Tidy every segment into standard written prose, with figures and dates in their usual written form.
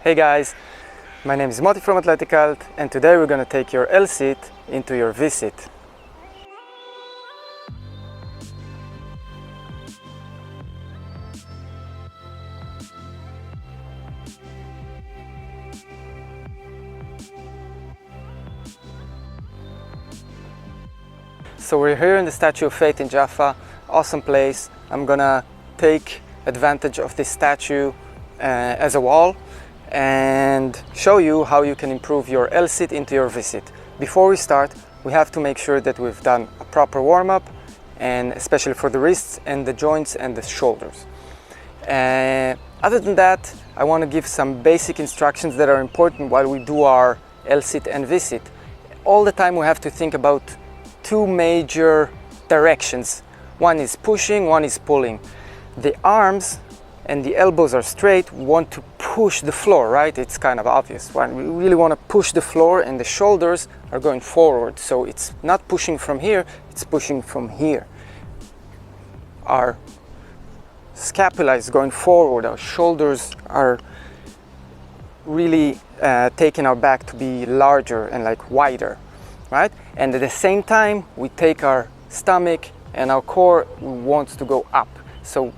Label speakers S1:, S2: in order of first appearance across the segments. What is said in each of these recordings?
S1: Hey guys, my name is Moti from Athletic Health, and today we're going to take your lsit into your vsit. So we're here in the Statue of Faith in Jaffa, awesome place. I'm gonna take advantage of this statue as a wall and show you how you can improve your lsit into your vsit. Before we start, we have to make sure that we've done a proper warm-up, and especially for the wrists and the joints and the shoulders. Other than that, I want to give some basic instructions that are important while we do our lsit and vsit. All the time we have to think about two major directions. One is pushing, one is pulling. The arms and the elbows are straight. We want to push the floor, right? It's kind of obvious. We really want to push the floor, and the shoulders are going forward. So it's not pushing from here, it's pushing from here. Our scapula is going forward. Our shoulders are really taking our back to be larger and like wider, right? And at the same time, we take our stomach and our core wants to go up. So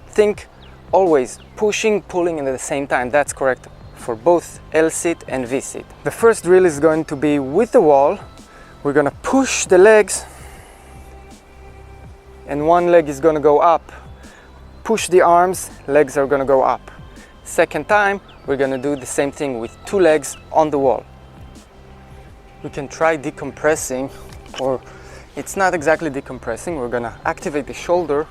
S1: think always pushing, pulling, and at the same time. That's correct for both lsit and vsit. The first drill is going to be with the wall. We're going to push the legs, and one leg is going to go up. Push the arms, legs are going to go up. Second time, we're going to do the same thing with two legs on the wall. We can try decompressing, or it's not exactly decompressing. We're going to activate the shoulder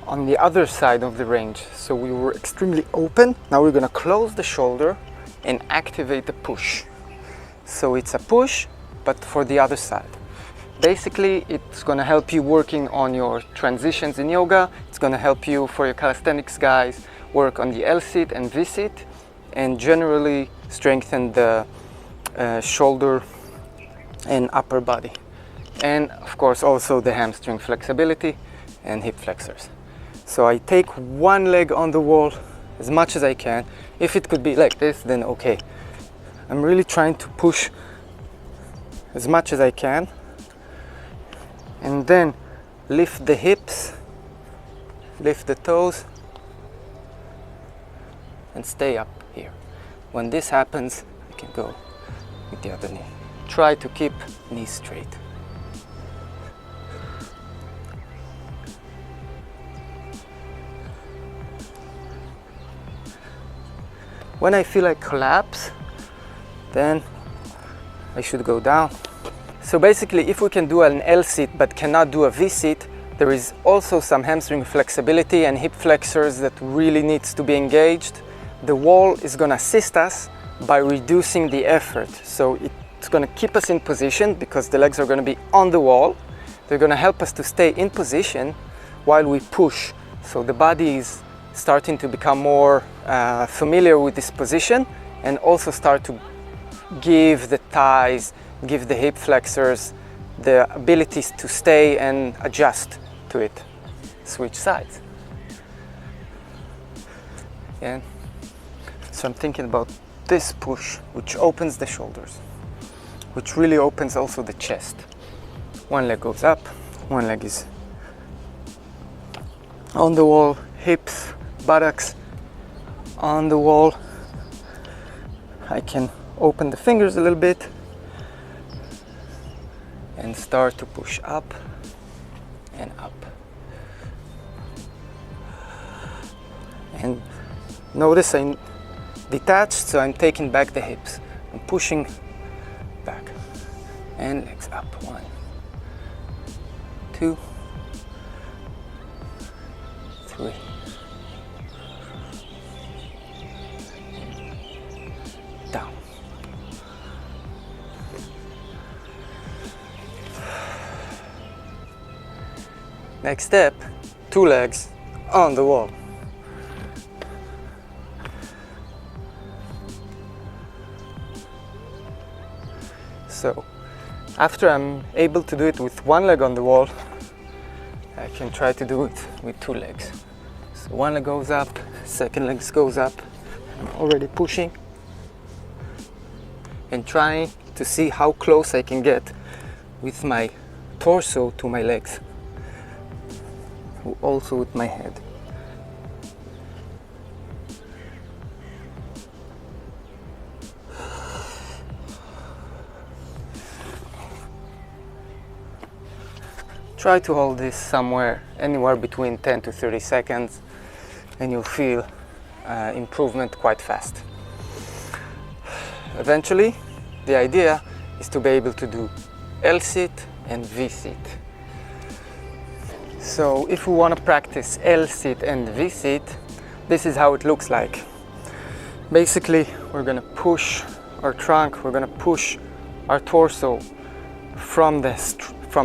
S1: on the other side of the range. So we were extremely open. Now we're going to close the shoulder and activate the push. So it's a push, but for the other side. Basically, it's going to help you working on your transitions in yoga. It's going to help you, for your calisthenics guys, work on the lsit and vsit, and generally strengthen the shoulder and upper body. And of course also the hamstring flexibility and hip flexors. So I take one leg on the wall as much as I can. If it could be like this, then okay. I'm really trying to push as much as I can, and then lift the hips, lift the toes, and stay up here. When this happens, you can go with the other knee. Try to keep knees straight. When I feel like collapse, then I should go down. So basically, if we can do an lsit but cannot do a vsit, there is also some hamstring flexibility and hip flexors that really needs to be engaged. The wall is going to assist us by reducing the effort. So it's going to keep us in position because the legs are going to be on the wall. They're going to help us to stay in position while we push. So the body is starting to become more familiar with this position, and also start to give the thighs, give the hip flexors the abilities to stay and adjust to it. Switch sides. And so I'm thinking about this push, which opens the shoulders, which really opens also the chest. One leg goes up, one leg is on the wall, hips, buttocks on the wall. I can open the fingers a little bit and start to push up and up. And notice I'm detached, so I'm taking back the hips. I'm pushing back. And legs up. 1, 2, 3. Down. Next step, two legs on the wall. So after I'm able to do it with one leg on the wall, I can try to do it with two legs. So one leg goes up, second leg goes up, I'm already pushing and trying to see how close I can get with my torso to my legs, also with my head. Try to hold this anywhere between 10 to 30 seconds, and you'll feel improvement quite fast. Eventually, the idea is to be able to do lsit and vsit. So if we want to practice lsit and vsit, this is how it looks like. Basically, we're going to push our trunk, we're going to push our torso from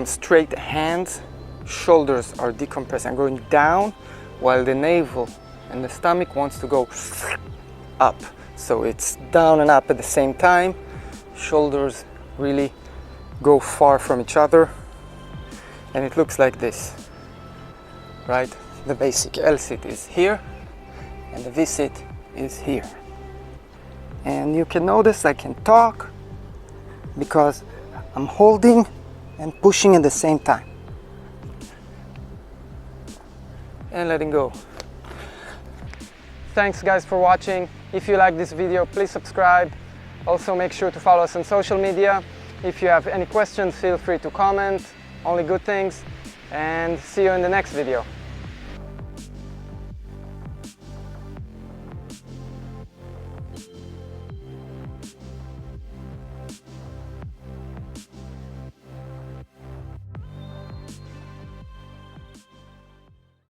S1: straight hands. Shoulders are decompressed and going down, while the navel and the stomach wants to go up. So it's down and up at the same time. Shoulders really go far from each other, and it looks like this, right? The basic lsit is here and the vsit is here. And you can notice I can talk because I'm holding and pushing at the same time and letting go. Thanks guys for watching. If you like this video, please subscribe. Also make sure to follow us on social media. If you have any questions, feel free to comment. Only good things, and see you in the next video.